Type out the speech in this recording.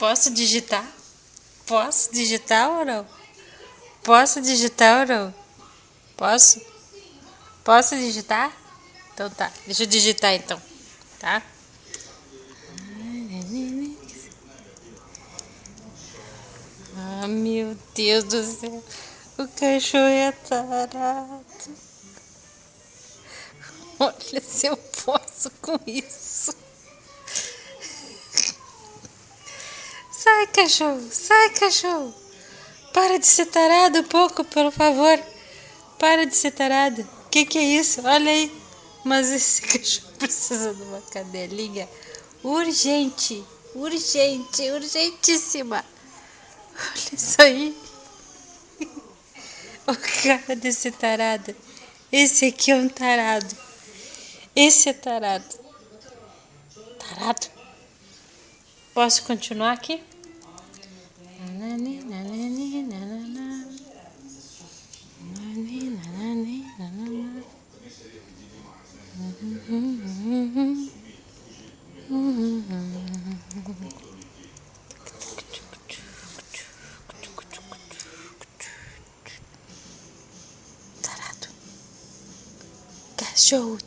Posso digitar? Posso digitar ou não? Posso digitar ou não? Posso? Posso digitar? Então tá, deixa eu digitar então, tá? Ah, meu Deus do céu, o cachorro é tarado. Olha se eu posso com isso. Sai, cachorro, sai, cachorro. Para de ser tarado um pouco, por favor. Para de ser tarado. Que é isso? Olha aí. Mas esse cachorro precisa de uma cadelinha urgente. Urgente, urgentíssima. Olha isso aí. O cara desse tarado. Esse aqui é um tarado. Esse é tarado. Tarado. Posso continuar aqui? Tarado. Cachorro